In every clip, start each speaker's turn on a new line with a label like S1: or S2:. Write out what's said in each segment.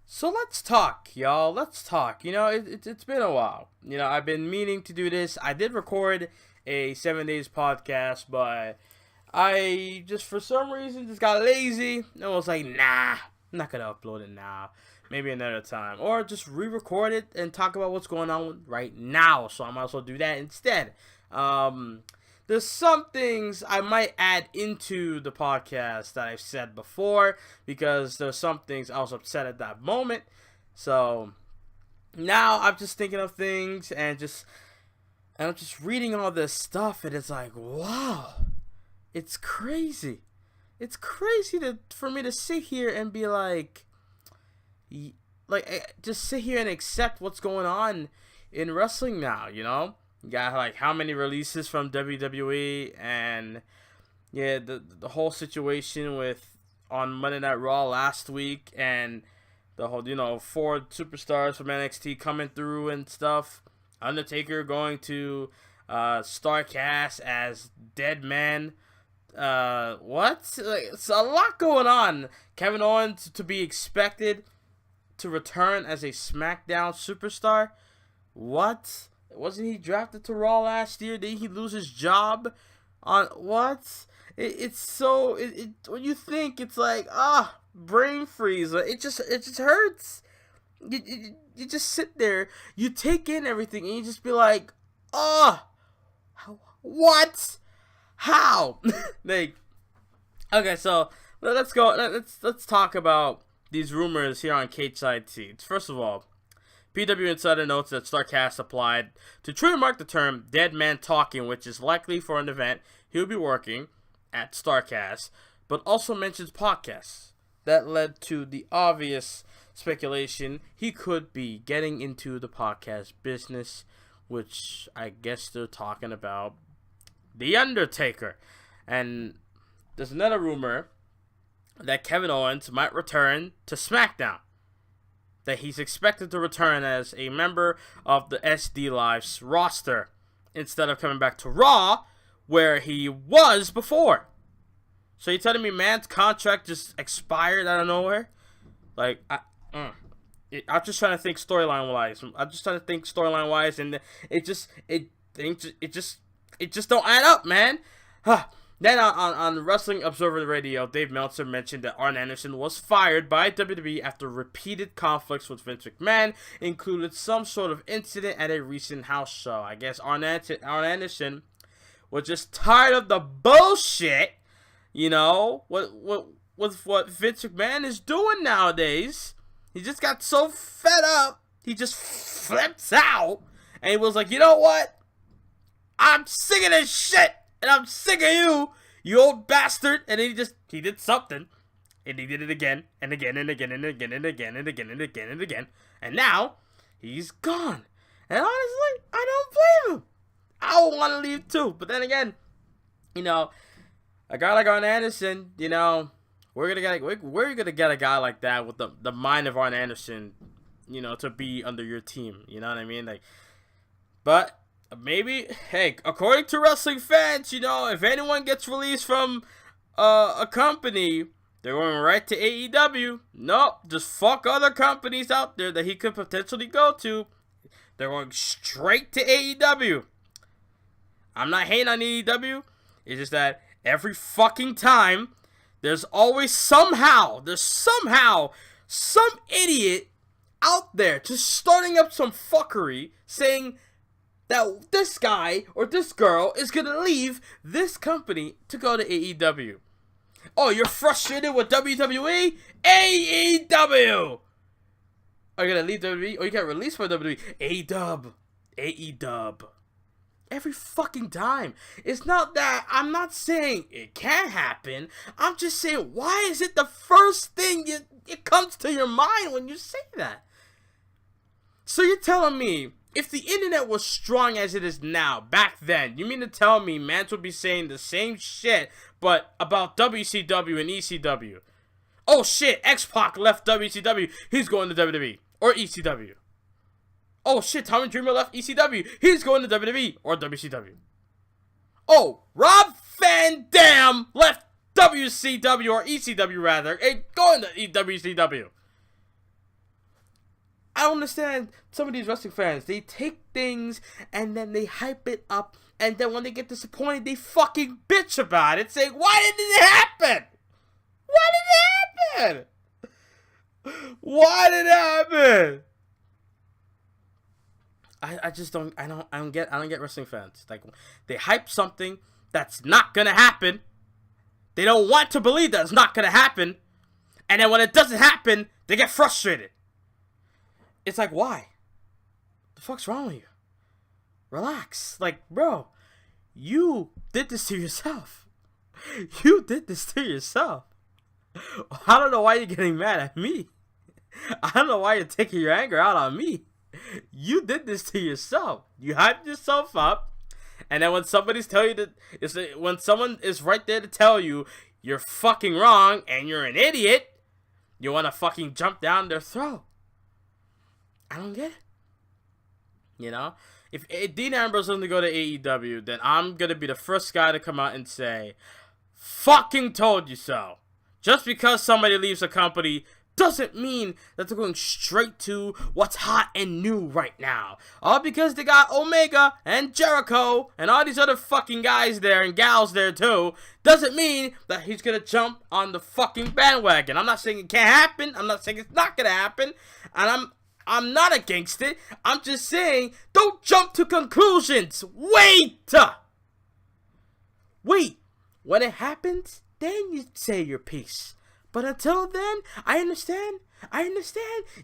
S1: So let's talk, y'all. Let's talk. It's been a while. I've been meaning to do this. I did record a 7 days podcast, but I just for some reason just got lazy and was like, nah, I'm not gonna upload it now. Maybe another time, or just re-record it and talk about what's going on right now. So I might as well do that instead. Um, there's some things I might add into the podcast that I've said before because there's some things I was upset at that moment. So now I'm just thinking of things and I'm just reading all this stuff and it's like, wow, it's crazy. It's crazy for me to sit here and be just sit here and accept what's going on in wrestling now. You got like how many releases from WWE, and yeah, the whole situation with on Monday Night Raw last week, and the whole 4 superstars from NXT coming through and stuff. Undertaker going to Starcast as Dead Man. What? It's a lot going on. Kevin Owens to be expected to return as a SmackDown superstar. What? Wasn't he drafted to Raw last year? Did he lose his job on what? It's so when you think it's like brain freeze. It just hurts. You just sit there, you take in everything, and you just be like, what? How? Okay, so let's go. Let's talk about these rumors here on Cage Side Seats. First of all, PW Insider notes that Starcast applied to trademark the term Dead Man Talking, which is likely for an event he'll be working at Starcast, but also mentions podcasts. That led to the obvious speculation he could be getting into the podcast business, which I guess they're talking about The Undertaker. And there's another rumor that Kevin Owens might return to SmackDown. That he's expected to return as a member of the SD Live's roster instead of coming back to Raw, where he was before. So you're telling me man's contract just expired out of nowhere? I'm just trying to think storyline wise. And it just don't add up, man. Then on Wrestling Observer Radio, Dave Meltzer mentioned that Arn Anderson was fired by WWE after repeated conflicts with Vince McMahon included some sort of incident at a recent house show. I guess Arn Anderson was just tired of the bullshit, with what Vince McMahon is doing nowadays. He just got so fed up, he just flips out, and he was like, you know what? I'm sick of this shit. And I'm sick of you old bastard. And then he did something. And he did it again, and again, and again, and again, and again, and again, and again, and again. And now, he's gone. And honestly, I don't blame him. I would want to leave too. But then again, a guy like Arn Anderson, we're gonna get a guy like that with the mind of Arn Anderson, to be under your team. You know what I mean? But maybe, hey, according to wrestling fans, if anyone gets released from a company, they're going right to AEW. Nope, just fuck other companies out there that he could potentially go to. They're going straight to AEW. I'm not hating on AEW. It's just that every fucking time, there's somehow some idiot out there just starting up some fuckery saying that this guy or this girl is gonna leave this company to go to AEW. Oh, you're frustrated with WWE? AEW! Are you gonna leave WWE? Or you get released from WWE? AEW. Every fucking time. It's not that, I'm not saying it can't happen. I'm just saying, why is it the first thing it comes to your mind when you say that? So you're telling me, if the internet was strong as it is now, back then, you mean to tell me mans would be saying the same shit, but about WCW and ECW? Oh shit, X-Pac left WCW, he's going to WWE, or ECW. Oh shit, Tommy Dreamer left ECW, he's going to WWE, or WCW. Oh, Rob Van Dam left WCW, or ECW rather, and going to WCW. I don't understand some of these wrestling fans. They take things and then they hype it up, and then when they get disappointed, they fucking bitch about it, saying, "Why didn't it happen? Why did it happen? Why did it happen?" I just don't get wrestling fans. Like, they hype something that's not gonna happen. They don't want to believe that it's not gonna happen, and then when it doesn't happen, they get frustrated. It's like, why? The fuck's wrong with you? Relax. Like, bro, you did this to yourself. You did this to yourself. I don't know why you're getting mad at me. I don't know why you're taking your anger out on me. You did this to yourself. You hyped yourself up, and then when somebody's telling you that, when someone is right there to tell you you're fucking wrong and you're an idiot, you want to fucking jump down their throat. I don't get it. You know? If Dean Ambrose doesn't go to AEW, then I'm going to be the first guy to come out and say, fucking told you so. Just because somebody leaves a company doesn't mean that they're going straight to what's hot and new right now. All because they got Omega and Jericho and all these other fucking guys there and gals there too, doesn't mean that he's going to jump on the fucking bandwagon. I'm not saying it can't happen. I'm not saying it's not going to happen. And I'm not against it. I'm just saying, don't jump to conclusions. Wait. When it happens, then you say your piece. But until then, I understand.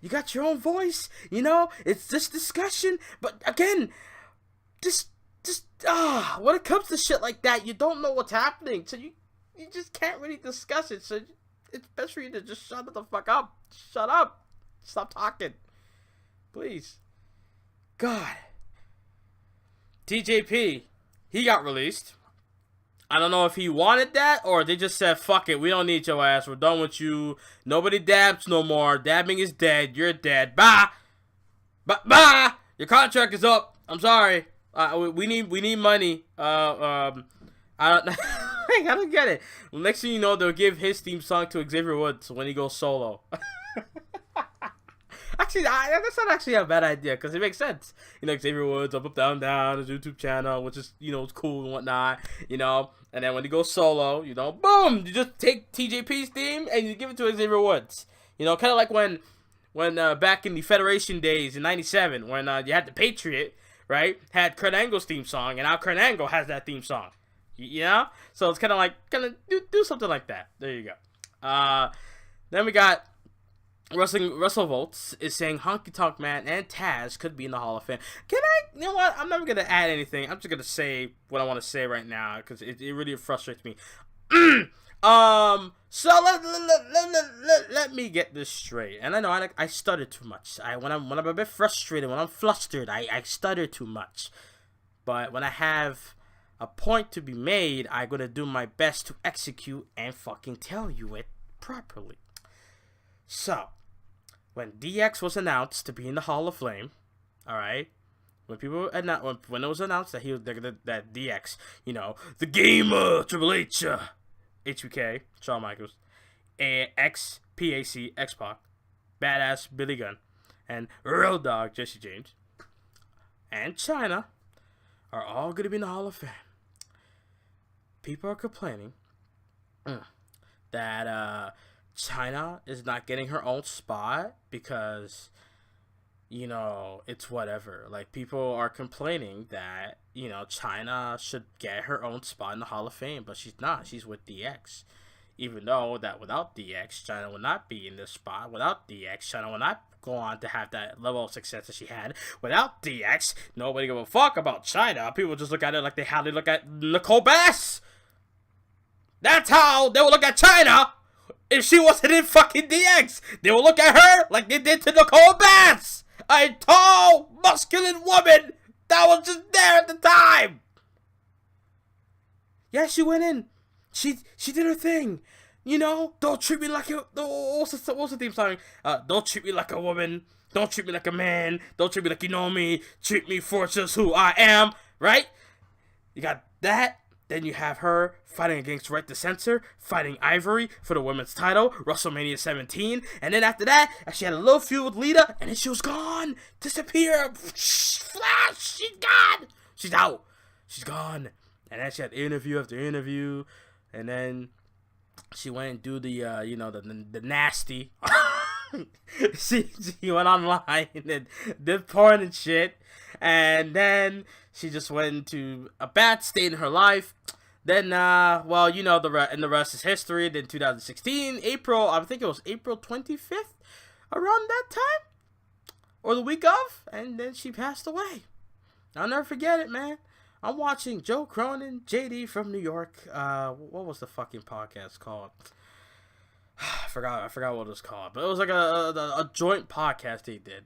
S1: You got your own voice. You know, it's just discussion. But again, when it comes to shit like that, you don't know what's happening. So you just can't really discuss it. So it's best for you to just shut the fuck up. Shut up. Stop talking. Please. God. TJP, he got released. I don't know if he wanted that or they just said, fuck it, we don't need your ass. We're done with you. Nobody dabs no more. Dabbing is dead. You're dead. Bye. Bye. Your contract is up. I'm sorry. We need money. I don't get it. Well, next thing you know, they'll give his theme song to Xavier Woods when he goes solo. Actually, that's not actually a bad idea because it makes sense. You know, Xavier Woods, up, down, down, his YouTube channel, which is, you know, it's cool and whatnot, you know. And then when he goes solo, you know, boom, you just take TJP's theme and you give it to Xavier Woods. You know, kind of like when back in the Federation days in '97, when you had the Patriot, right, had Kurt Angle's theme song, and now Kurt Angle has that theme song. You know? So it's kind of do something like that. There you go. Then we got WrestleVolts is saying Honky Tonk Man and Taz could be in the Hall of Fame. You know what? I'm never going to add anything. I'm just going to say what I want to say right now because it really frustrates me. So let me get this straight. And I know I stutter too much. When I'm a bit frustrated, when I'm flustered, I stutter too much. But when I have a point to be made, I'm going to do my best to execute and fucking tell you it properly. So, when DX was announced to be in the Hall of Fame, all right, when it was announced that that DX, you know, the Gamer, Triple H, HBK, Shawn Michaels, X-Pac, X-Pac, Badass Billy Gunn, and Road Dogg Jesse James, and Chyna are all going to be in the Hall of Fame. People are complaining that Chyna is not getting her own spot because, you know, it's whatever. Like, people are complaining that, you know, Chyna should get her own spot in the Hall of Fame, but she's not. She's with DX. Even though that without DX, Chyna would not be in this spot. Without DX, Chyna would not go on to have that level of success that she had. Without DX, nobody give a fuck about Chyna. People just look at it like how they look at Nicole Bass. That's how they will look at Chyna. If she wasn't in fucking DX, they will look at her like they did to Nicole Bass, a tall, muscular woman that was just there at the time. Yeah, she went in. She did her thing. You know, don't treat me like a... What's the theme song? Don't treat me like a woman. Don't treat me like a man. Don't treat me like you know me. Treat me for just who I am. Right? You got that. Then you have her fighting against Right to Censor, fighting Ivory for the women's title, WrestleMania 17. And then after that, she had a little feud with Lita, and then she was gone. Disappear. Flash. She's gone. She's out. She's gone. And then she had interview after interview. And then she went and do the, the nasty. she went online and did porn and shit. And then she just went into a bad state in her life. Then, the rest is history. Then 2016, April, I think it was April 25th, around that time, or the week of, and then she passed away. I'll never forget it, man. I'm watching Joe Cronin, JD from New York. What was the fucking podcast called? I forgot what it was called, but it was like a joint podcast they did.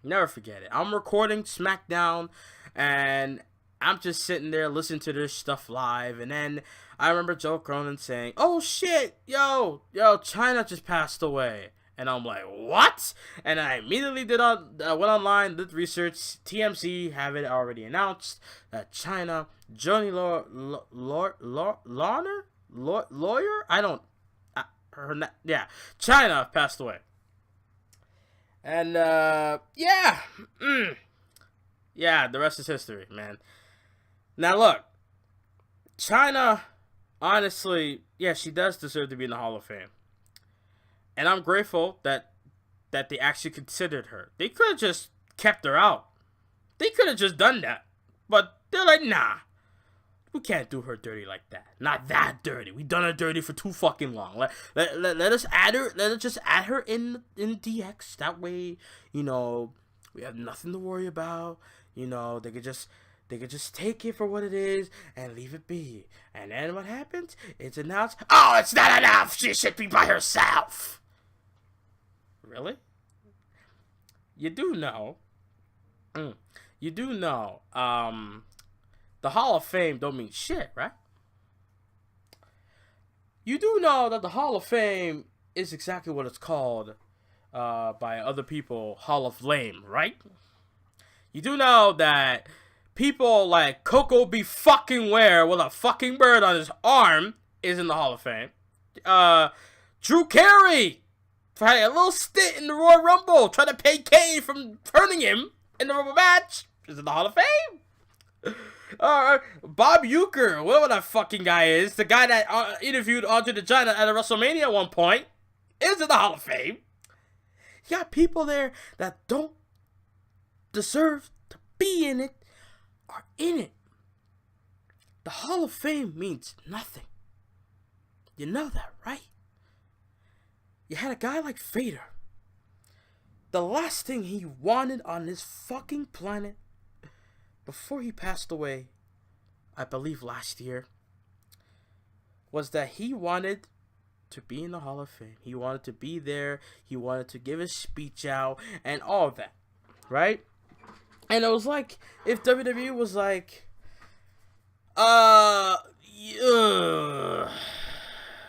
S1: Never forget it. I'm recording SmackDown, and I'm just sitting there listening to this stuff live, and then I remember Joe Cronin saying, "Oh shit, yo, Chyna just passed away," and I'm like, "What?" And I immediately went online, did research. TMZ have it already announced that Chyna, Johnny Chyna passed away. And, the rest is history, man. Now, look, Chyna, honestly, she does deserve to be in the Hall of Fame. And I'm grateful that they actually considered her. They could have just kept her out. They could have just done that. But they're like, nah, we can't do her dirty like that. Not that dirty. We done her dirty for too fucking long. Let us add her. Let us just add her in DX. That way, we have nothing to worry about. They could just take it for what it is and leave it be. And then what happens? It's announced, oh, it's not enough. She should be by herself. Really? You do know. The Hall of Fame don't mean shit, right? You do know that the Hall of Fame is exactly what it's called by other people, Hall of Lame, right? You do know that people like Coco B. fucking Ware with a fucking bird on his arm is in the Hall of Fame. Drew Carey had a little stint in the Royal Rumble trying to pay Kane from hurting him in the Rumble match is in the Hall of Fame. Bob Uecker, whatever that fucking guy is, the guy that interviewed Andre the Giant at a WrestleMania at one point, is in the Hall of Fame. You got people there that don't deserve to be in it, are in it. The Hall of Fame means nothing. You know that, right? You had a guy like Vader. The last thing he wanted on this fucking planet before he passed away, I believe last year, was that he wanted to be in the Hall of Fame. He wanted to be there. He wanted to give his speech out and all of that, right? And it was like, if WWE was like,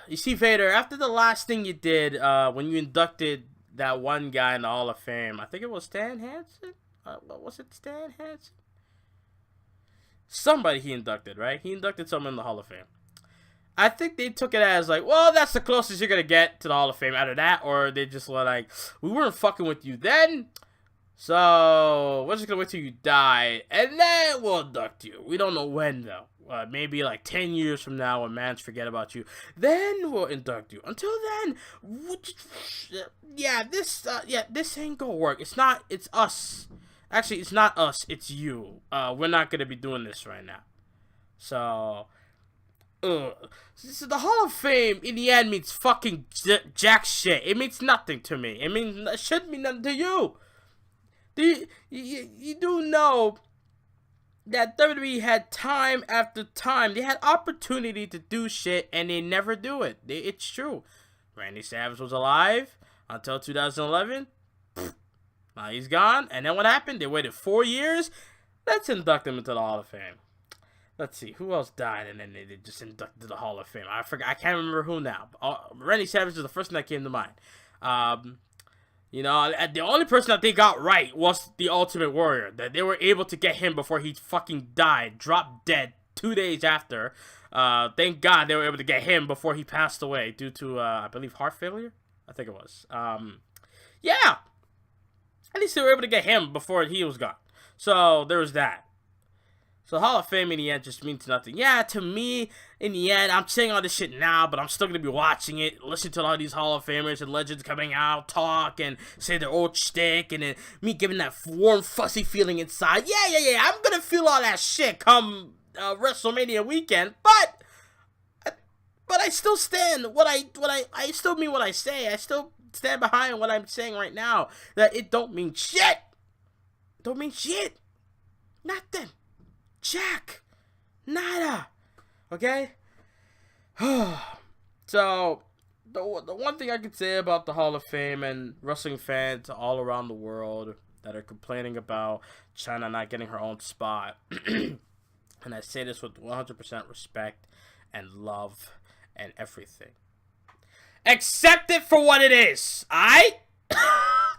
S1: you see, Vader, after the last thing you did, when you inducted that one guy in the Hall of Fame, I think it was Stan Hansen? Was it Stan Hansen? Somebody he inducted, right? He inducted someone in the Hall of Fame. I think they took it as like, well, that's the closest you're going to get to the Hall of Fame out of that. Or they just were like, we weren't fucking with you then, so we're just going to wait till you die, and then we'll induct you. We don't know when, though. Maybe like 10 years from now when mans forget about you, then we'll induct you. Until then, this ain't gonna work. It's us. Actually, it's not us, it's you. We're not gonna be doing this right now. So the Hall of Fame in the end means fucking jack shit. It means nothing to me. It shouldn't mean nothing to you. You do know that WWE had time after time. They had opportunity to do shit, and they never do it. It's true. Randy Savage was alive until 2011. Now he's gone. And then what happened? They waited 4 years. Let's induct him into the Hall of Fame. Let's see. Who else died, and then they just inducted to the Hall of Fame? I forgot. I can't remember who now. Randy Savage is the first thing that came to mind. The only person that they got right was the Ultimate Warrior. That they were able to get him before he fucking died, dropped dead 2 days after. Thank God they were able to get him before he passed away due to, I believe, heart failure. I think it was. Yeah. At least they were able to get him before he was gone. So there was that. So Hall of Fame in the end just means nothing. Yeah, to me, in the end, I'm saying all this shit now, but I'm still going to be watching it, listening to all these Hall of Famers and legends coming out, talk, and say their old shtick, and then me giving that warm, fuzzy feeling inside. Yeah, I'm going to feel all that shit come WrestleMania weekend, but I still stand I still mean what I say. I still stand behind what I'm saying right now, that it don't mean shit. It don't mean shit. Nothing. Jack. Nada. Okay? So, the one thing I can say about the Hall of Fame and wrestling fans all around the world that are complaining about Chyna not getting her own spot, and I say this with 100% respect and love and everything. Accept it for what it is, alright?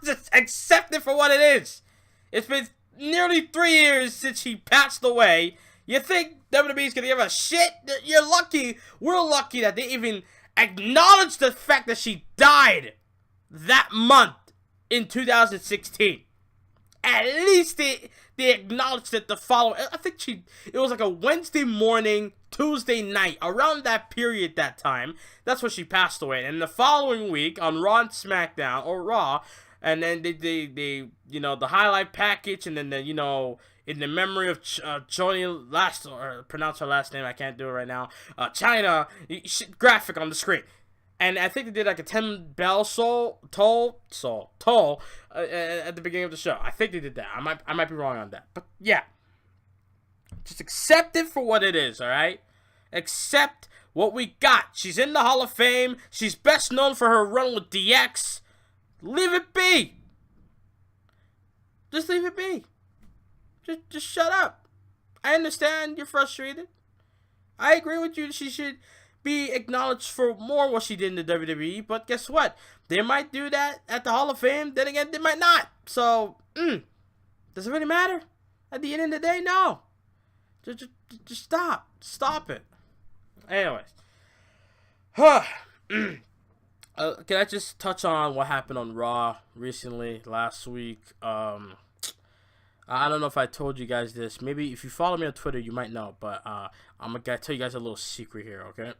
S1: Just accept it for what it is. It's been nearly 3 years since she passed away. You think WWE's gonna give a shit? You're lucky. We're lucky that they even acknowledged the fact that she died that month in 2016. At least they acknowledged it the following. I think it was like a Wednesday morning, Tuesday night, around that period, that time. That's when she passed away. And the following week on Raw and SmackDown, or Raw, and then they the highlight package, and then in the memory of Johnny or pronounce her last name, I can't do it right now, Chyna, graphic on the screen. And I think they did like a 10 bell toll at the beginning of the show. I think they did that. I might be wrong on that. But yeah. Just accept it for what it is, alright? Accept what we got. She's in the Hall of Fame. She's best known for her run with DX. Leave it be. Just leave it be. Just shut up. I understand you're frustrated. I agree with you. She should be acknowledged for more what she did in the WWE. But guess what? They might do that at the Hall of Fame. Then again, they might not. So, does it really matter? At the end of the day, no. Just stop. Stop it. Anyways. Can I just touch on what happened on Raw recently, last week? I don't know if I told you guys this. Maybe if you follow me on Twitter, you might know. But I'm going to tell you guys a little secret here, okay?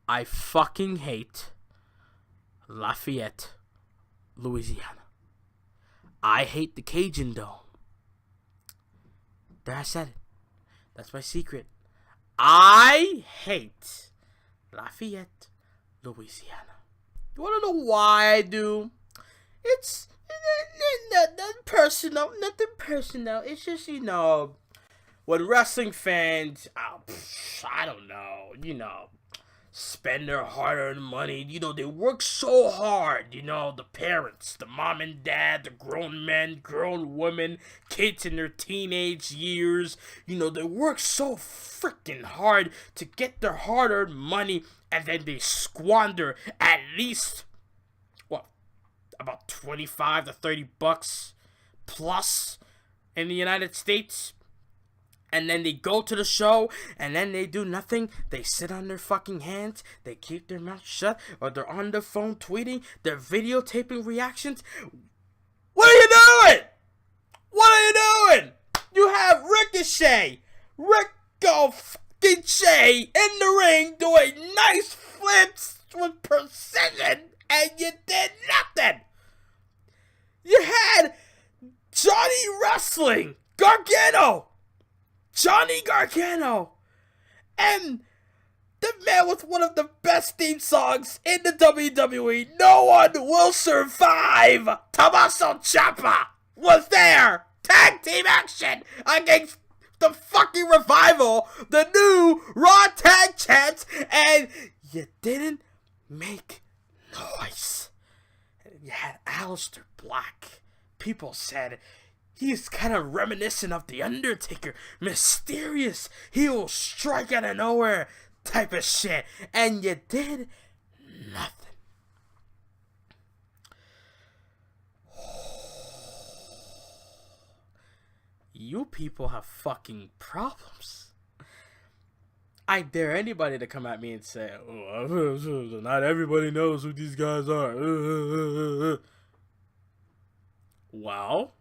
S1: I fucking hate Lafayette, Louisiana. I hate the Cajun Dome. There, I said it. That's my secret. I hate Lafayette, Louisiana. You want to know why I do? It's nothing personal. Nothing personal. It's just, when wrestling fans, I don't know, spend their hard-earned money. They work so hard. The parents, the mom and dad, the grown men, grown women, kids in their teenage years. They work so freaking hard to get their hard-earned money, and then they squander at least, about 25 to 30 bucks plus in the United States. And then they go to the show, and then they do nothing. They sit on their fucking hands. They keep their mouth shut, or they're on their phone tweeting. They're videotaping reactions. What are you doing? What are you doing? You have Ricochet, fucking Shay in the ring doing nice flips with precision, and you did nothing. You had Johnny Wrestling Johnny Gargano, and the man with one of the best theme songs in the WWE, No One Will Survive, Tommaso Ciampa, was there. Tag team action against the fucking Revival, the new Raw Tag Champs, and you didn't make noise. You had Aleister Black. People said he's kind of reminiscent of The Undertaker. Mysterious. He will strike out of nowhere type of shit. And you did nothing. You people have fucking problems. I dare anybody to come at me and say, oh, not everybody knows who these guys are. Well,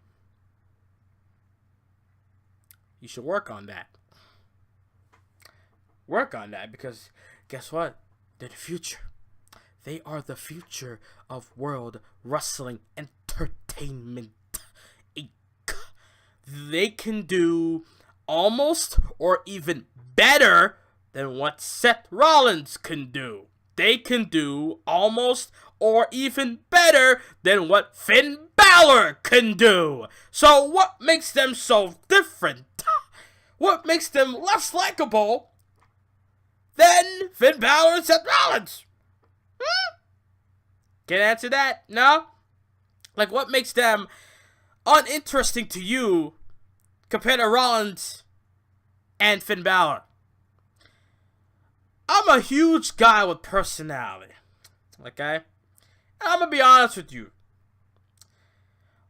S1: you should work on that. Work on that, because guess what? They're the future. They are the future of World Wrestling Entertainment Inc. They can do almost or even better than what Seth Rollins can do. They can do almost or even better than what Finn Balor can do. So what makes them so different? What makes them less likable than Finn Balor and Seth Rollins? Can't answer that? No? Like, what makes them uninteresting to you compared to Rollins and Finn Balor? I'm a huge guy with personality. Okay? And I'm gonna be honest with you.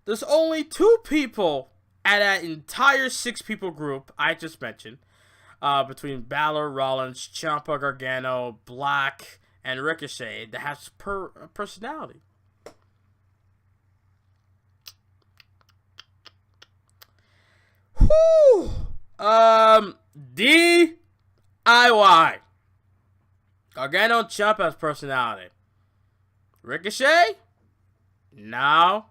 S1: There's only 2 people at that entire 6 people group I just mentioned. Between Balor, Rollins, Ciampa, Gargano, Black, and Ricochet that has personality. Whew. DIY. Gargano and Ciampa has personality. Ricochet? No.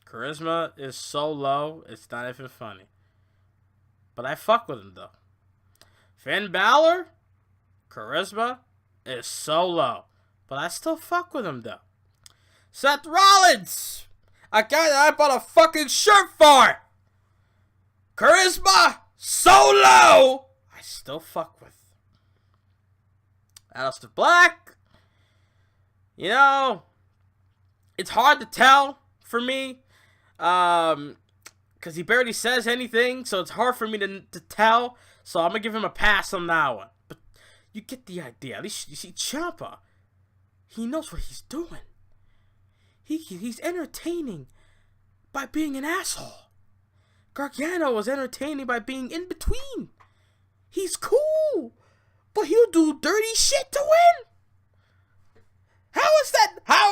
S1: Charisma is so low, it's not even funny. But I fuck with him, though. Finn Balor? Charisma is so low, but I still fuck with him, though. Seth Rollins! A guy that I bought a fucking shirt for! Charisma? So low! I still fuck with. Aleister Black? You know, it's hard to tell for me. Because he barely says anything, so it's hard for me to tell. So I'm going to give him a pass on that one. But you get the idea. At least you see Ciampa. He knows what he's doing. He's entertaining by being an asshole. Gargano was entertaining by being in between. He's cool, but he'll do dirty shit to win. How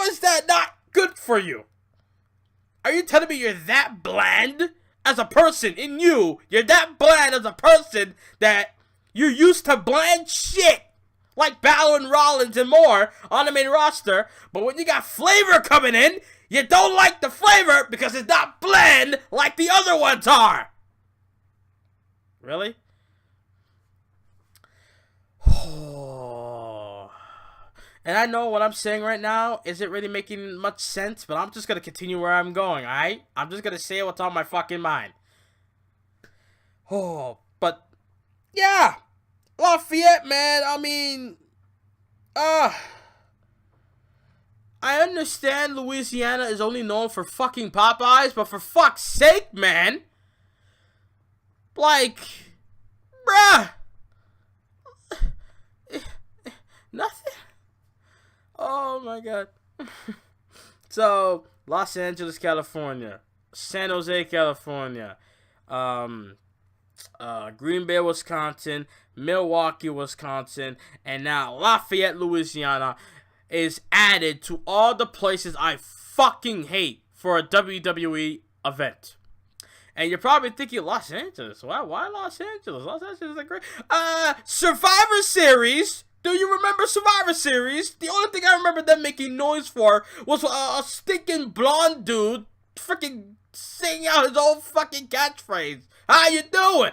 S1: is that not good for you? Are you telling me you're that bland as a person in you? You're that bland as a person that you're used to bland shit like Balor and Rollins and more on the main roster, but when you got flavor coming in, you don't like the flavor because it's not bland like the other ones are. Really? And I know what I'm saying right now isn't really making much sense, but I'm just going to continue where I'm going, alright? I'm just going to say what's on my fucking mind. But, yeah. Lafayette, man, I mean, I understand Louisiana is only known for fucking Popeyes, but for fuck's sake, man. Like, bruh. Nothing. Oh my god. So, Los Angeles, California. San Jose, California. Green Bay, Wisconsin. Milwaukee, Wisconsin. And now Lafayette, Louisiana is added to all the places I fucking hate for a WWE event. And you're probably thinking, Los Angeles? Why Los Angeles? Los Angeles is great. Survivor Series. Do you remember Survivor Series? The only thing I remember them making noise for was a stinking blonde dude freaking singing out his own fucking catchphrase. How you doing?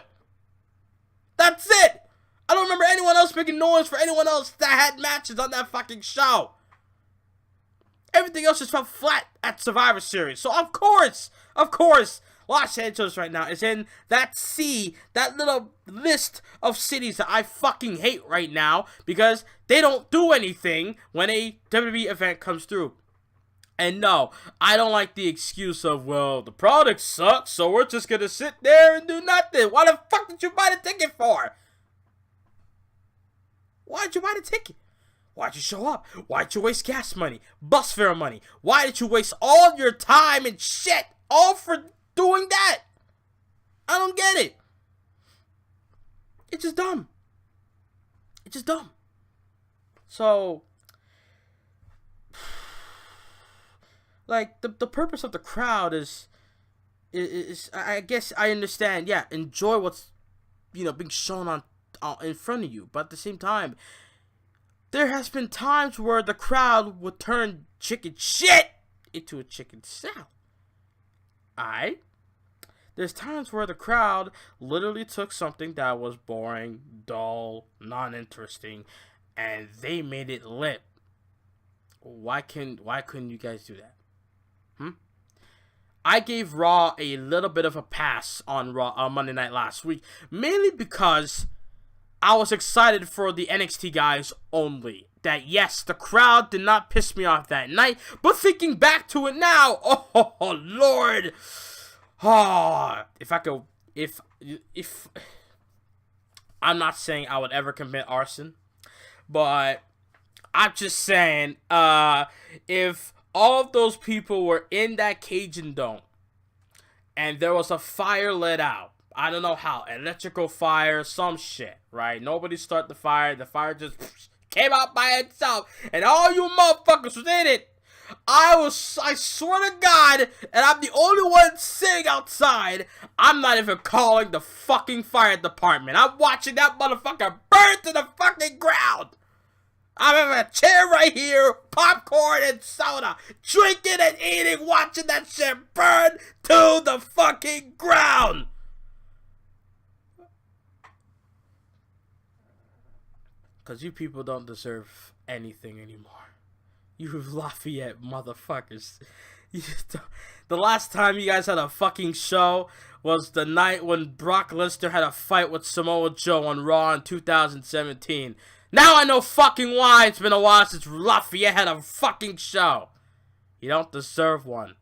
S1: That's it. I don't remember anyone else making noise for anyone else that had matches on that fucking show. Everything else just fell flat at Survivor Series. So of course, Los Angeles right now is in that little list of cities that I fucking hate right now because they don't do anything when a WWE event comes through. And no, I don't like the excuse of, well, the product sucks, so we're just going to sit there and do nothing. Why the fuck did you buy the ticket for? Why'd you buy the ticket? Why'd you show up? Why'd you waste gas money, bus fare money? Why did you waste all your time and shit all for doing that? I don't get it. It's just dumb. It's just dumb. So, like, the purpose of the crowd is I guess I understand. Yeah, enjoy what's, being shown on in front of you. But at the same time, there has been times where the crowd would turn chicken shit into a chicken salad. Alright? There's times where the crowd literally took something that was boring, dull, non-interesting, and they made it lit. Why couldn't you guys do that? I gave Raw a little bit of a pass on Raw on Monday night last week, mainly because I was excited for the NXT guys only. That yes, the crowd did not piss me off that night, but thinking back to it now, oh Lord, if I'm not saying I would ever commit arson, but I'm just saying, if all of those people were in that Cajun Dome, and there was a fire lit out, I don't know how, electrical fire, some shit, right? Nobody started the fire just came out by itself, and all you motherfuckers was in it. I swear to God, and I'm the only one sitting outside, I'm not even calling the fucking fire department. I'm watching that motherfucker burn to the fucking ground. I'm in a chair right here, popcorn and soda, drinking and eating, watching that shit burn to the fucking ground. Because you people don't deserve anything anymore. You Lafayette motherfuckers. The last time you guys had a fucking show was the night when Brock Lesnar had a fight with Samoa Joe on Raw in 2017. Now I know fucking why it's been a while since Lafayette had a fucking show. You don't deserve one.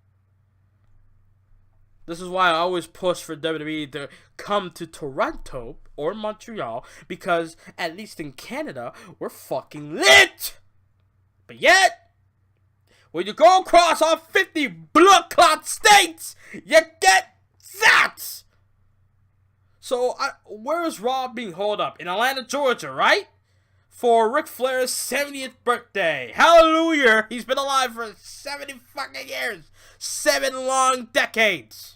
S1: This is why I always push for WWE to come to Toronto or Montreal, because at least in Canada, we're fucking lit! But yet, when you go across all 50 blood clot states, you get that! So, where is Raw being held up? In Atlanta, Georgia, right? For Ric Flair's 70th birthday. Hallelujah! He's been alive for 70 fucking years. 7 long decades.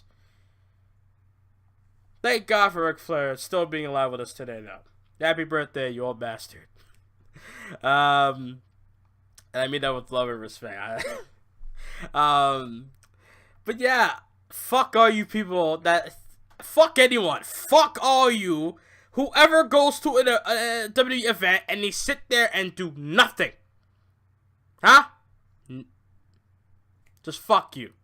S1: Thank God for Ric Flair still being alive with us today, though. Happy birthday, you old bastard. And I mean that with love and respect. But yeah, fuck all you people that... Fuck anyone. Fuck all you. Whoever goes to a WWE event and they sit there and do nothing. Huh? Just fuck you.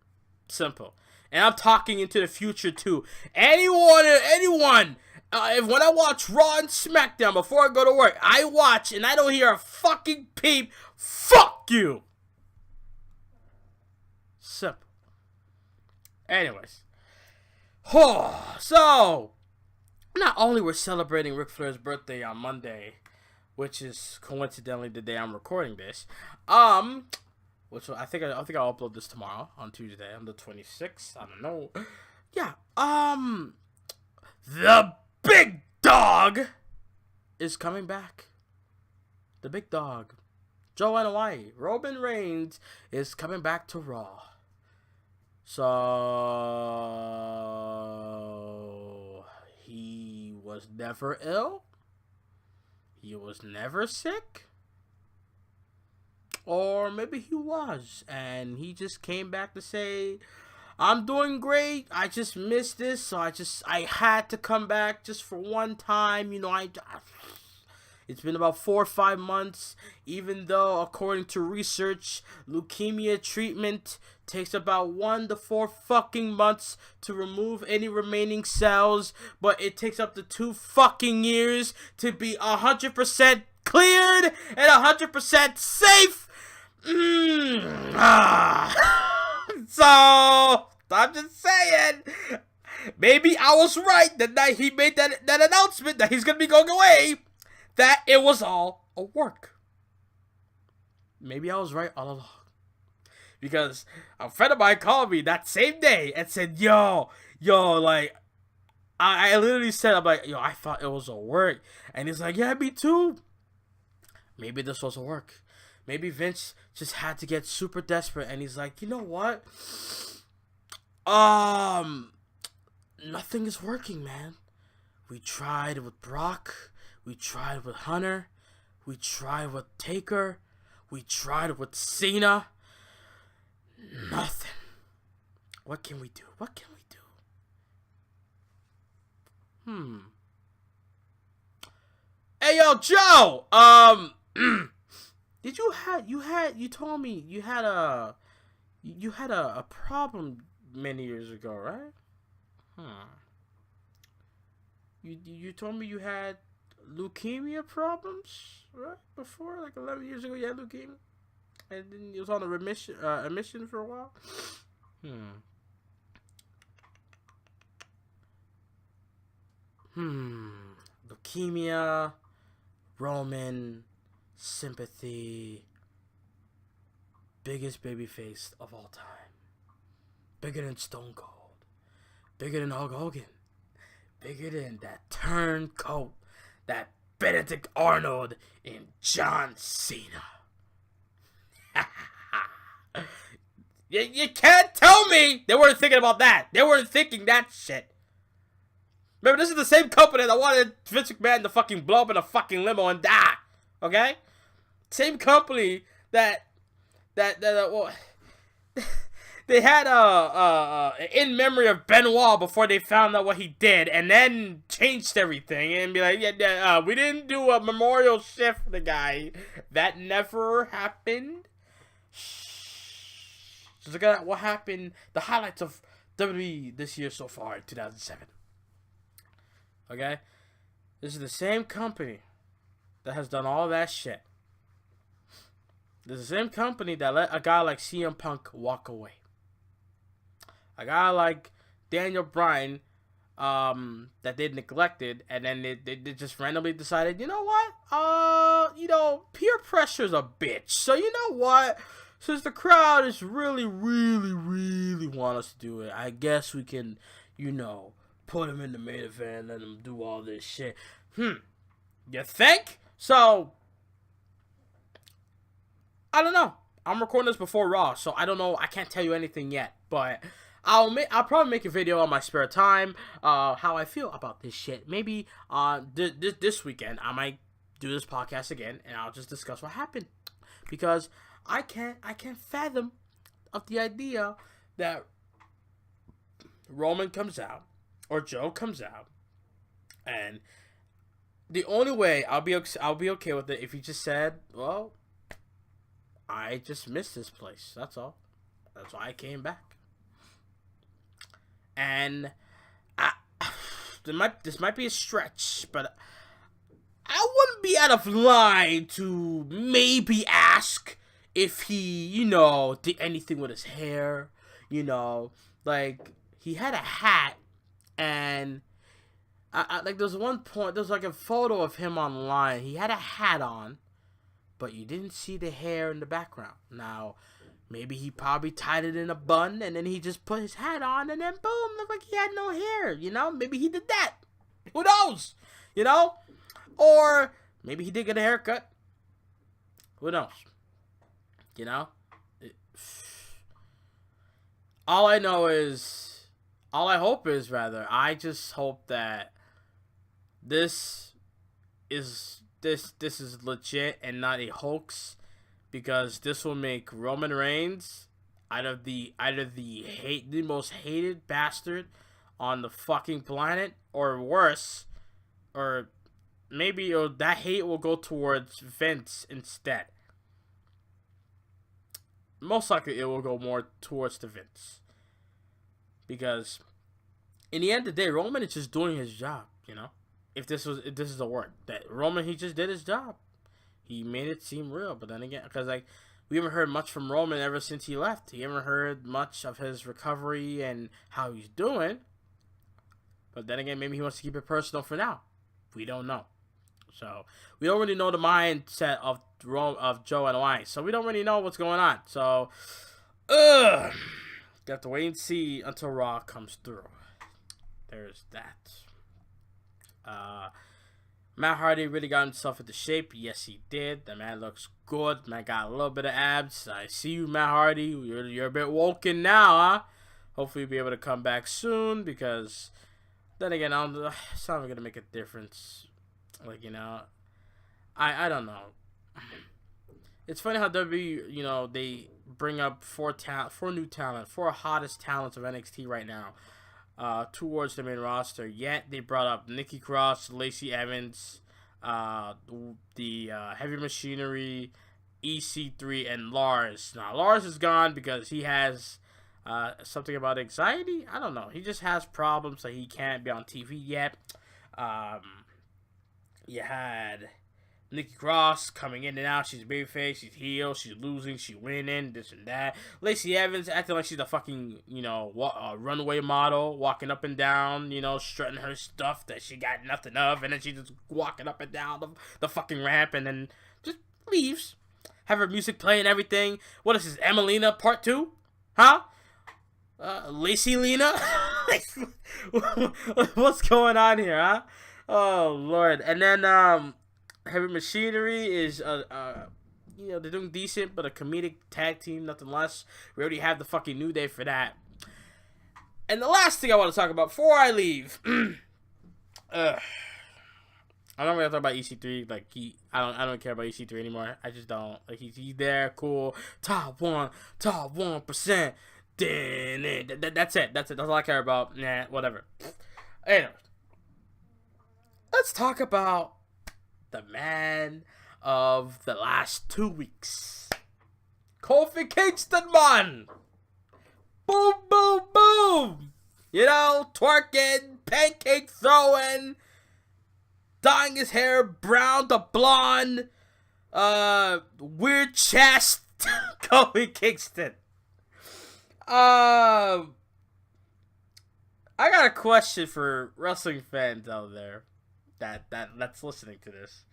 S1: Simple. And I'm talking into the future too. Anyone, if when I watch Raw and SmackDown before I go to work, I watch and I don't hear a fucking peep, fuck you! Simple. Anyways. So, not only we're celebrating Ric Flair's birthday on Monday, which is coincidentally the day I'm recording this, which I think I'll upload this tomorrow on Tuesday on the 26th. I don't know. Yeah. The big dog is coming back. The big dog, Joe Hawaii, Roman Reigns is coming back to Raw. So he was never ill. He was never sick. Or maybe he was, and he just came back to say, I'm doing great, I just missed this, so I had to come back just for one time, it's been about 4 or 5 months, even though, according to research, leukemia treatment takes about 1 to 4 fucking months to remove any remaining cells, but it takes up to 2 fucking years to be 100% cleared and 100% safe. So, I'm just saying, maybe I was right the night he made that announcement that he's gonna be going away, that it was all a work. Maybe I was right all along. Because a friend of mine called me that same day and said, yo, like, I literally said, I'm like, yo, I thought it was a work. And he's like, yeah, me too. maybe this was a work. Maybe Vince just had to get super desperate, and he's like, you know what? Nothing is working, man. We tried with Brock. We tried with Hunter. We tried with Taker. We tried with Cena. Nothing. What can we do? What can we do? Hey, yo, Joe. Did you told me you had a problem many years ago, right? You told me you had leukemia problems, right? Before, like 11 years ago, you had leukemia, and then you was on a remission for a while. Leukemia, Roman, sympathy, biggest babyface of all time. Bigger than Stone Cold. Bigger than Hulk Hogan. Bigger than that turncoat, that Benedict Arnold and John Cena. You can't tell me they weren't thinking about that. They weren't thinking that shit. Remember, this is the same company that wanted Vince McMahon to fucking blow up in a fucking limo and die. Okay? Same company that well, they had in memory of Benoit before they found out what he did, and then changed everything and be like, yeah, we didn't do a memorial shift for the guy. That never happened. Just look at what happened. The highlights of WWE this year so far in 2007. Okay? This is the same company that has done all that shit. This is the same company that let a guy like CM Punk walk away. A guy like Daniel Bryan that they neglected, and then they just randomly decided, you know what? Peer pressure's a bitch. So you know what? Since the crowd is really, really, really want us to do it, I guess we can, put him in the main event, let him do all this shit. You think? So, I don't know. I'm recording this before Raw, so I don't know. I can't tell you anything yet, but I'll probably make a video on my spare time, how I feel about this shit. Maybe this weekend I might do this podcast again, and I'll just discuss what happened, because I can't fathom of the idea that Roman comes out or Joe comes out, and the only way I'll be okay with it if he just said, well, I just missed this place. That's all. That's why I came back. And this might be a stretch, but I wouldn't be out of line to maybe ask if he, did anything with his hair. Like, he had a hat, and like, there's one point, there's like a photo of him online. He had a hat on, but you didn't see the hair in the background. Now, maybe he probably tied it in a bun, and then he just put his hat on, and then boom, looked like he had no hair, Maybe he did that. Who knows? Or maybe he did get a haircut. Who knows? All I hope is, I just hope that this is legit and not a hoax, because this will make Roman Reigns either the most hated bastard on the fucking planet, or worse, or maybe that hate will go towards Vince instead. Most likely it will go more towards the Vince, because in the end of the day, Roman is just doing his job. If this is a work, that Roman, he just did his job. He made it seem real. But then again, because we haven't heard much from Roman ever since he left. He haven't heard much of his recovery and how he's doing. But then again, maybe he wants to keep it personal for now. We don't know. So we don't really know the mindset of Joe and Wayne. So we don't really know what's going on. So, you have to wait and see until Raw comes through. There's that. Matt Hardy really got himself into shape. Yes, he did. The man looks good. Man got a little bit of abs. I see you, Matt Hardy. You're a bit woken now, huh? Hopefully you'll be able to come back soon, because then again, it's not going to make a difference. Like, I don't know. It's funny how WWE, they bring up four new talent, four hottest talents of NXT right now, towards the main roster. Yet they brought up Nikki Cross, Lacey Evans, the Heavy Machinery, EC3, and Lars. Now Lars is gone because he has something about anxiety. I don't know. He just has problems, so he can't be on TV yet. You had Nikki Cross coming in and out. She's babyface, she's heel, she's losing, she's winning, this and that. Lacey Evans acting like she's a fucking, runway model, walking up and down, strutting her stuff that she got nothing of, and then she's just walking up and down the fucking ramp, and then just leaves. Have her music play and everything. What is this, Emelina Part 2? Huh? Lacey Lena? What's going on here, huh? Oh, Lord. And then, Heavy Machinery is, they're doing decent, but a comedic tag team, nothing less. We already have the fucking New Day for that. And the last thing I want to talk about before I leave, I'm not gonna talk about EC3. Like, I don't care about EC3 anymore. I just don't. Like, he's there, cool, top 1%. That's it. That's all I care about. Nah, whatever. Anyway, let's talk about the man of the last 2 weeks. Kofi Kingston, man. Boom, boom, boom. Twerking, pancake throwing, dyeing his hair brown to blonde, weird chest. Kofi Kingston. I got a question for wrestling fans out there that's listening to this.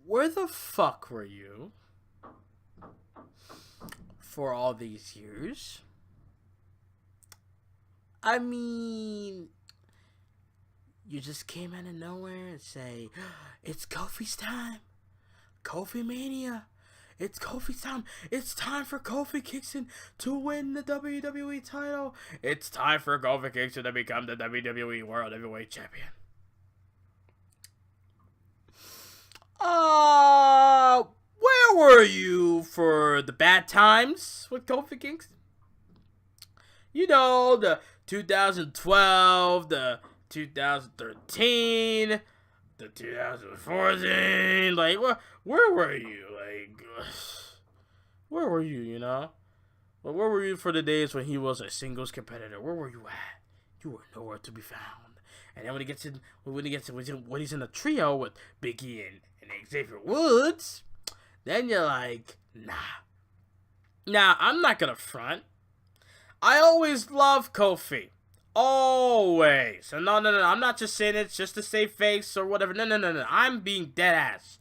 S1: Where the fuck were you for all these years? I mean, you just came out of nowhere and say, it's Kofi's time. Kofi Mania. It's Kofi's time. It's time for Kofi Kingston to win the WWE title. It's time for Kofi Kingston to become the WWE World Heavyweight Champion. Where were you for the bad times with Kofi Kingston? The 2012, the 2013, the 2014, like, where were you? Like, where were you, Well, where were you for the days when he was a singles competitor? Where were you at? You were nowhere to be found. And then when he's in a trio with Big E and Xavier Woods, then you're like, nah. Now, I'm not gonna front. I always love Kofi. Always. And no. I'm not just saying it just to save face or whatever. No. I'm being dead ass.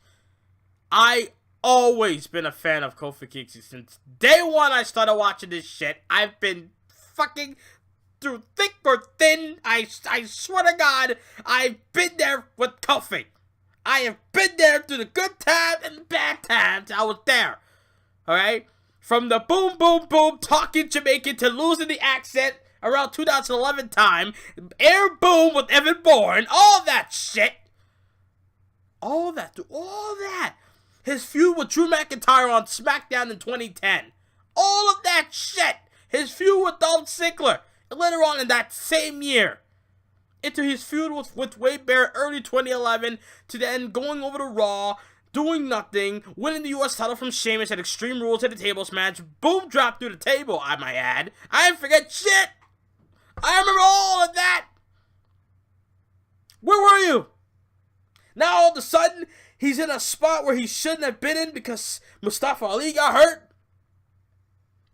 S1: I always been a fan of Kofi Kingston since day one. I started watching this shit. I've been fucking through thick or thin. I swear to God, I've been there with Kofi. I have been there through the good times and the bad times. I was there. Alright? From the boom, boom, boom, talking Jamaican to losing the accent around 2011 time. Air Boom with Evan Bourne. All that shit. All that. His feud with Drew McIntyre on SmackDown in 2010. All of that shit. His feud with Dolph Ziggler later on in that same year. Into his feud with Wade Barrett early 2011. To then going over to Raw. Doing nothing. Winning the U.S. title from Sheamus at Extreme Rules at the Tables match. Boom drop through the table, I might add. I didn't forget shit. I remember all of that. Where were you? Now all of a sudden, he's in a spot where he shouldn't have been in because Mustafa Ali got hurt.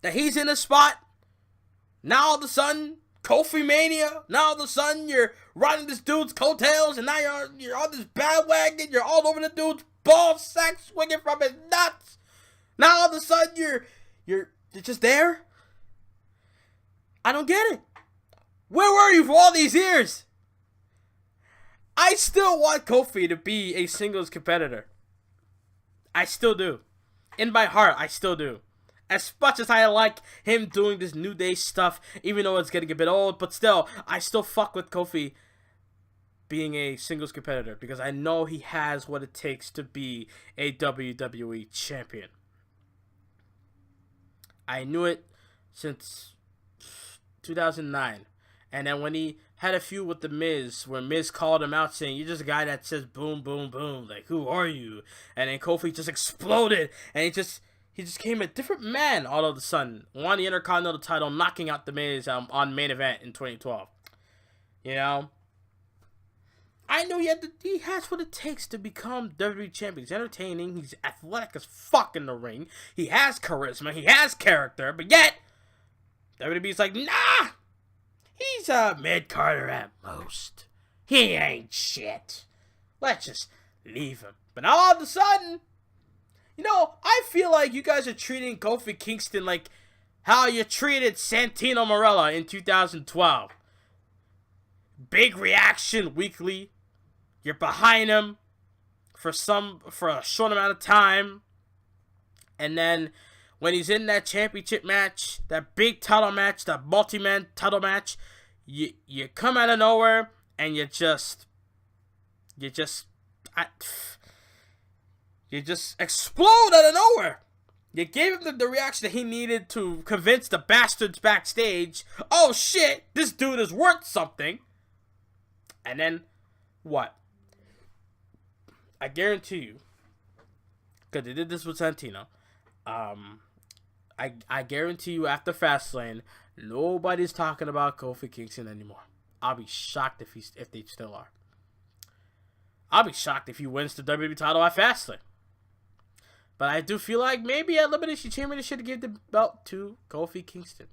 S1: That he's in a spot. Now all of a sudden, Kofi Mania. Now all of a sudden, you're riding this dude's coattails, and now you're on this bandwagon. You're all over the dude's ball sack, swinging from his nuts. Now all of a sudden, you're just there. I don't get it. Where were you for all these years? I still want Kofi to be a singles competitor. I still do. In my heart, I still do. As much as I like him doing this New Day stuff, even though it's getting a bit old, but still, I still fuck with Kofi being a singles competitor because I know he has what it takes to be a WWE champion. I knew it since 2009. And then when he had a feud with The Miz, where Miz called him out saying, "You're just a guy that says boom, boom, boom. Like, who are you?" And then Kofi just exploded. And he just became a different man all of a sudden. Won the Intercontinental title, knocking out The Miz on main event in 2012. You know? I know he has what it takes to become WWE champion. He's entertaining. He's athletic as fuck in the ring. He has charisma. He has character. But yet, WWE's like, nah! He's a mid-carder at most. He ain't shit. Let's just leave him. But now all of a sudden, you know, I feel like you guys are treating Kofi Kingston like how you treated Santino Marella in 2012. Big reaction weekly. You're behind him for a short amount of time. And then when he's in that championship match, that big title match, that multi-man title match, you come out of nowhere and you just explode out of nowhere. You gave him the reaction that he needed to convince the bastards backstage, oh shit, this dude is worth something. And then, what? I guarantee you, because they did this with Santino, I guarantee you after Fastlane, nobody's talking about Kofi Kingston anymore. I'll be shocked if they still are. I'll be shocked if he wins the WWE title at Fastlane. But I do feel like maybe at Elimination Chamber they should have given the belt to Kofi Kingston.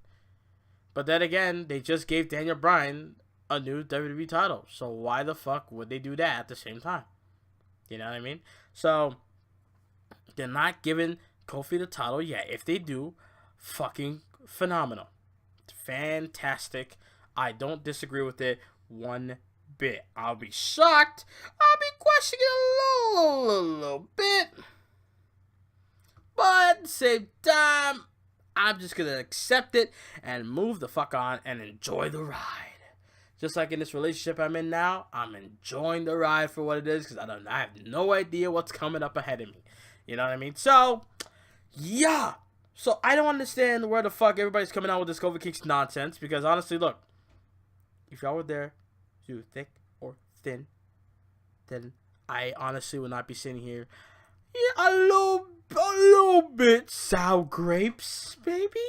S1: But then again, they just gave Daniel Bryan a new WWE title. So why the fuck would they do that at the same time? You know what I mean? So they're not giving Kofi the title yet. If they do, fucking phenomenal. Fantastic. I don't disagree with it one bit. I'll be shocked. I'll be questioning it a little bit. But at the same time, I'm just going to accept it and move the fuck on and enjoy the ride. Just like in this relationship I'm in now, I'm enjoying the ride for what it is because I have no idea what's coming up ahead of me. You know what I mean? So, yeah. So, I don't understand where the fuck everybody's coming out with this Kofi Kingston nonsense because honestly, look, if y'all were there through thick or thin, then I honestly would not be sitting here a little bit sour grapes, baby.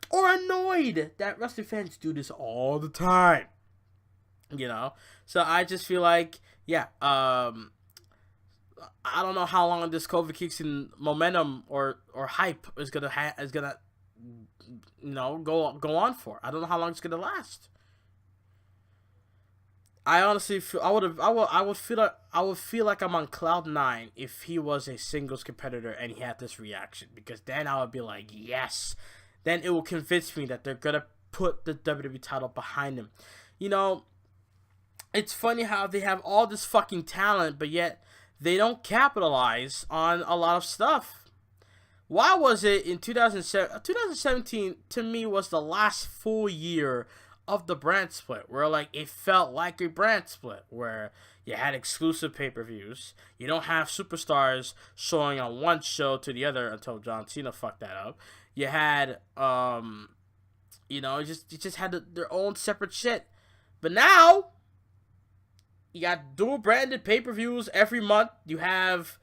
S1: Or annoyed that wrestling fans do this all the time. You know? So I just feel like, yeah, I don't know how long this Kofi Kingston momentum or hype is gonna go on for. I don't know how long it's gonna last. I honestly feel I would feel like I'm on cloud 9 if he was a singles competitor and he had this reaction, because then I would be like, yes. Then it will convince me that they're gonna put the WWE title behind him. You know, it's funny how they have all this fucking talent, but yet they don't capitalize on a lot of stuff. Why was it in 2017 to me was the last full year of the brand split, where like it felt like a brand split, where you had exclusive pay-per-views. You don't have superstars showing on one show to the other until John Cena fucked that up. You had, you just had their own separate shit. But now, you got dual branded pay-per-views every month. You have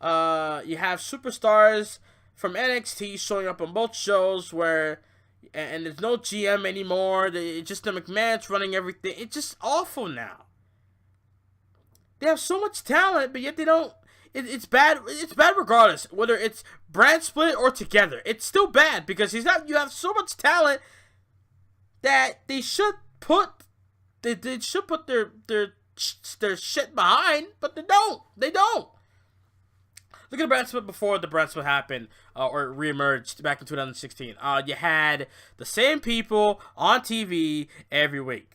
S1: superstars from NXT showing up on both shows and there's no GM anymore. It's just the McMahon's running everything. It's just awful now. They have so much talent, but yet they don't. It's bad. It's bad regardless, whether it's brand split or together. It's still bad because you have so much talent that they should put their shit behind, but they don't. They don't. Look at the brand split before the brand split happened, or reemerged back in 2016. You had the same people on TV every week.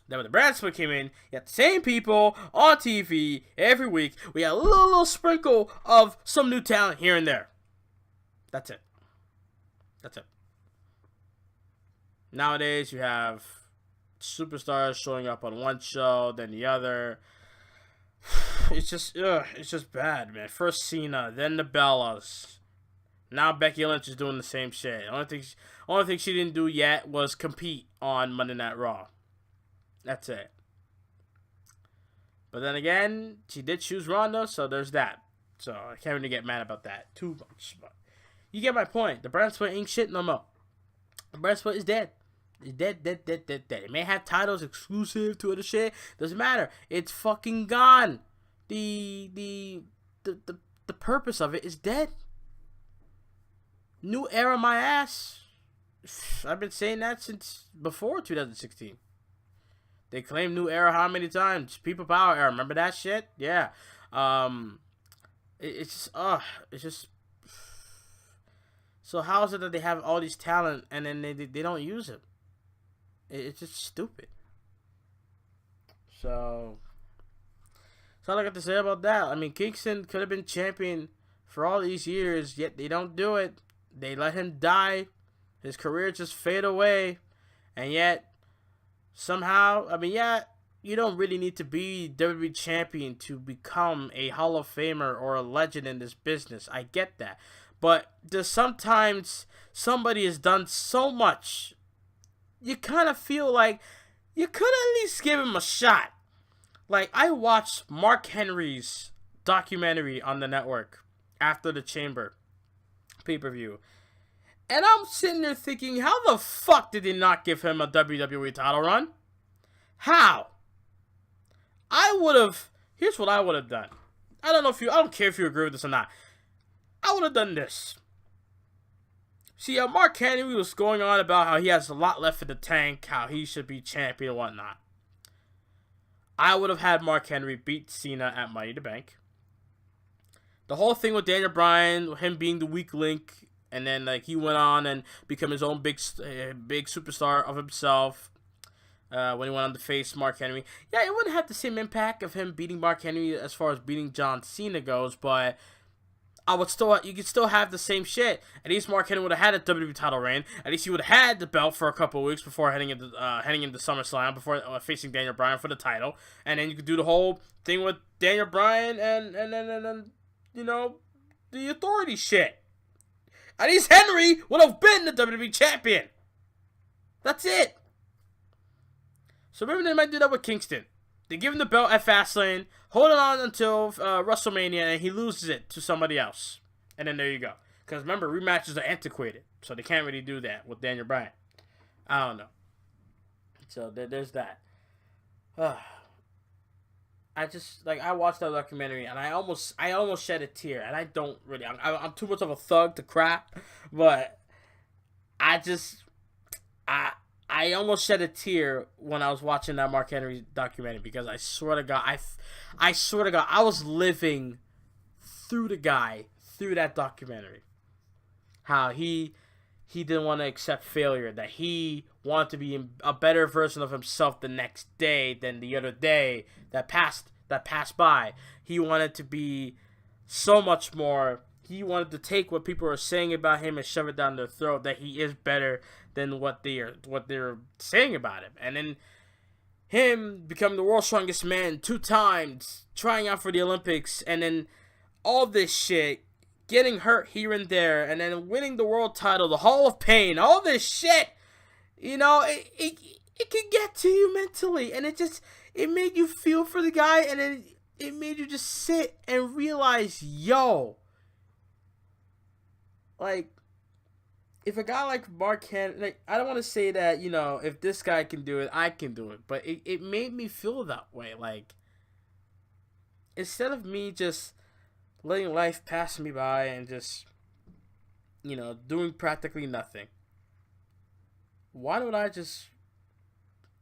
S1: Then when the brand split came in, you had the same people on TV every week. We had a little sprinkle of some new talent here and there. That's it. That's it. Nowadays, you have superstars showing up on one show, then the other. It's just bad, man. First Chyna, then the Bellas. Now Becky Lynch is doing the same shit. Only thing she didn't do yet was compete on Monday Night Raw. That's it. But then again, she did choose Ronda, so there's that. So I can't really get mad about that too much. But you get my point. The brand split ain't shit no more. The brand split is dead. It's dead. It may have titles exclusive to other shit. Doesn't matter. It's fucking gone. The purpose of it is dead. New era, my ass. I've been saying that since before 2016. They claim new era how many times? People power era. Remember that shit? Yeah. It's just. So how is it that they have all these talent and then they don't use it? It's just stupid. So that's all I got to say about that. I mean, Kingston could have been champion for all these years, yet they don't do it. They let him die. His career just fade away. And yet, somehow, I mean, yeah, you don't really need to be WWE champion to become a Hall of Famer or a legend in this business. I get that. But there's sometimes somebody has done so much, you kind of feel like you could at least give him a shot. Like, I watched Mark Henry's documentary on the network after the Chamber pay-per-view. And I'm sitting there thinking, how the fuck did they not give him a WWE title run? How? Here's what I would have done. I don't care if you agree with this or not. I would have done this. See, Mark Henry was going on about how he has a lot left in the tank, how he should be champion and whatnot. I would have had Mark Henry beat Cena at Money in the Bank. The whole thing with Daniel Bryan, him being the weak link, and then like he went on and became his own big superstar of himself when he went on to face Mark Henry. Yeah, it wouldn't have the same impact of him beating Mark Henry as far as beating John Cena goes, but you could still have the same shit. At least Mark Henry would have had a WWE title reign. At least he would have had the belt for a couple of weeks before heading into SummerSlam, before facing Daniel Bryan for the title. And then you could do the whole thing with Daniel Bryan and you know, the authority shit. At least Henry would have been the WWE champion. That's it. So maybe they might do that with Kingston. They give him the belt at Fastlane, hold it on until WrestleMania, and he loses it to somebody else. And then there you go. Because remember, rematches are antiquated, so they can't really do that with Daniel Bryan. I don't know. So there's that. I watched that documentary, and I almost shed a tear, and I don't really. I'm too much of a thug to cry, but I almost shed a tear when I was watching that Mark Henry documentary, because I swear to God, I was living through the guy through that documentary. How he didn't want to accept failure, that he wanted to be a better version of himself the next day than the other day that passed by. He wanted to be so much more. He wanted to take what people are saying about him and shove it down their throat, that he is better than what they're saying about him. And then him becoming the world's strongest man 2 times, trying out for the Olympics, and then all this shit, getting hurt here and there, and then winning the world title, the Hall of Pain, all this shit, you know, it can get to you mentally, and it made you feel for the guy, and then it made you just sit and realize, yo, like, if a guy like Mark Henry, like, I don't want to say that, you know, if this guy can do it, I can do it. But it made me feel that way. Like, instead of me just letting life pass me by and just, you know, doing practically nothing, why don't I just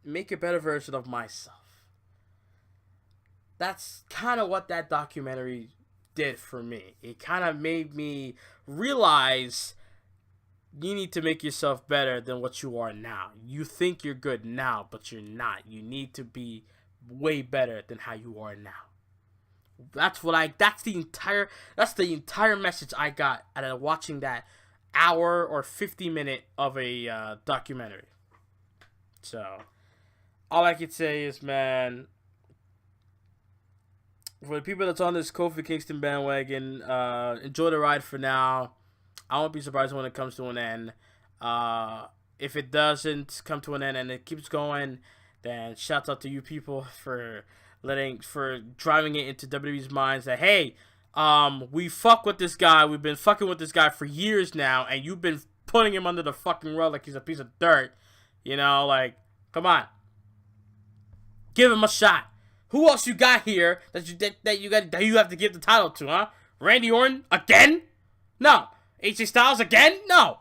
S1: make a better version of myself? That's kind of what that documentary did for me. It kind of made me realize you need to make yourself better than what you are now. You think you're good now, but you're not. You need to be way better than how you are now. That's the entire message I got out of watching that hour or 50-minute of a documentary. So, all I can say is, man, for the people that's on this Kofi Kingston bandwagon, enjoy the ride for now. I won't be surprised when it comes to an end. If it doesn't come to an end and it keeps going, then shouts out to you people for driving it into WWE's minds that, hey, we fuck with this guy. We've been fucking with this guy for years now, and you've been putting him under the fucking rug like he's a piece of dirt. You know, like, come on. Give him a shot. Who else you got here that you have to give the title to, huh? Randy Orton again? No. AJ Styles again? No.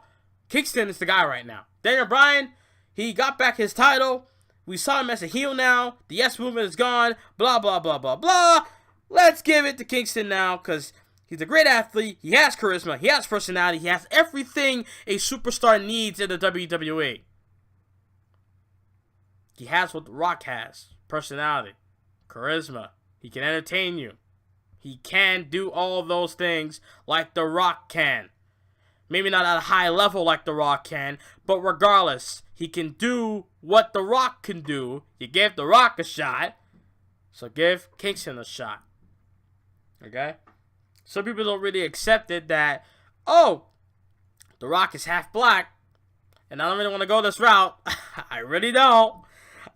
S1: Kingston is the guy right now. Daniel Bryan, he got back his title. We saw him as a heel now. The Yes Movement is gone. Blah, blah, blah, blah, blah. Let's give it to Kingston now because he's a great athlete. He has charisma. He has personality. He has everything a superstar needs in the WWE. He has what The Rock has. Personality. Charisma. He can entertain you. He can do all those things like The Rock can. Maybe not at a high level like The Rock can, but regardless, he can do what The Rock can do. You gave The Rock a shot, so give Kingston a shot. Okay? Some people don't really accept it that, oh, The Rock is half black, and I don't really want to go this route. I really don't.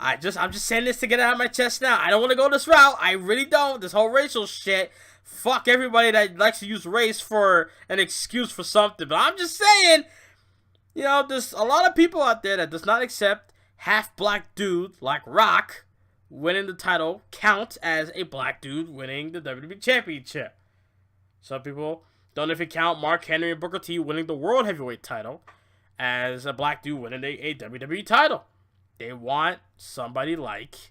S1: I'm just saying this to get it out of my chest now. I don't want to go this route. I really don't. This whole racial shit. Fuck everybody that likes to use race for an excuse for something. But I'm just saying, you know, there's a lot of people out there that does not accept half black dude like Rock winning the title count as a black dude winning the WWE Championship. Some people don't even count Mark Henry and Booker T winning the World Heavyweight title as a black dude winning a WWE title. They want somebody like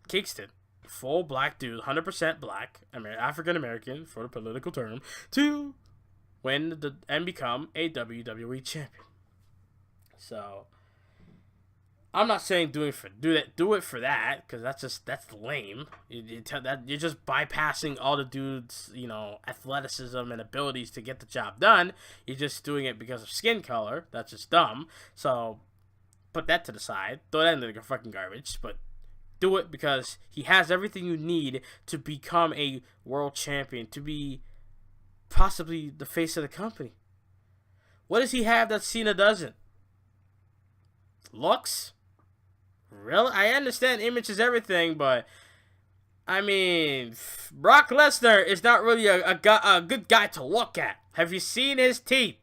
S1: Kingston, full black dude, 100% black, African American for the political term, to win and become a WWE champion. So I'm not saying do it for that because that's lame. You're just bypassing all the dude's athleticism and abilities to get the job done. You're just doing it because of skin color. That's just dumb. So put that to the side. Throw that into the fucking garbage. But do it because he has everything you need to become a world champion, to be possibly the face of the company. What does he have that Cena doesn't? Looks? Really? I understand image is everything, but I mean, Brock Lesnar is not really a good guy to look at. Have you seen his teeth?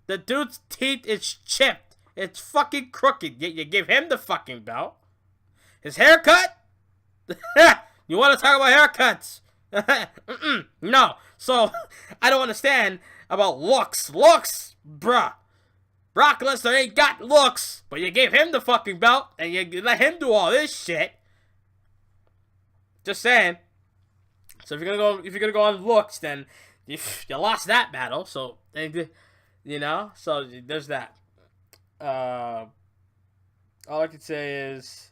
S1: The dude's teeth is chipped. It's fucking crooked. You give him the fucking belt. His haircut? You want to talk about haircuts? No. So, I don't understand about looks. Looks, bruh. Brock Lesnar ain't got looks, but you gave him the fucking belt, and you let him do all this shit. Just saying. So if you're gonna go on looks, then you lost that battle. So so there's that. All I can say is,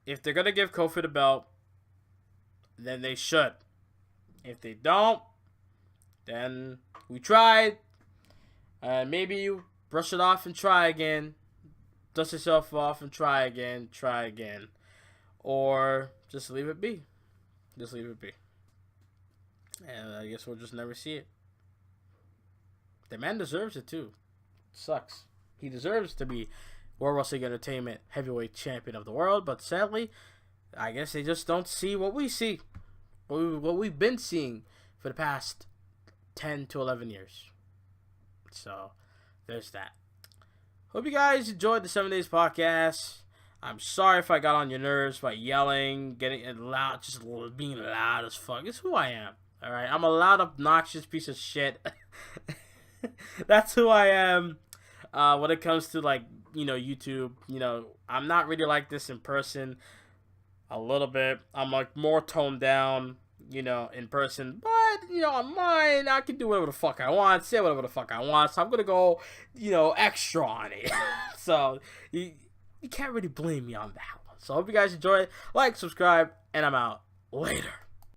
S1: if they're gonna give Kofi the belt, then they should. If they don't, then we tried. Maybe you brush it off and try again. Dust yourself off and try again. Try again. Or just leave it be. Just leave it be. And I guess we'll just never see it. The man deserves it too. Sucks. He deserves to be World Wrestling Entertainment Heavyweight Champion of the World. But sadly, I guess they just don't see what we see. What we've been seeing for the past 10 to 11 years. So, there's that. Hope you guys enjoyed the 7 Days podcast. I'm sorry if I got on your nerves by yelling, getting loud, just being loud as fuck. It's who I am. Alright, I'm a loud, obnoxious piece of shit. That's who I am. When it comes to YouTube, I'm not really like this in person. a little bit. I'm like more toned down, you know, in person. But, you know, online, I can do whatever the fuck I want, say whatever the fuck I want. So I'm going to go, you know, extra on it. So you can't really blame me on that one. So I hope you guys enjoy it. Like, subscribe, and I'm out. Later.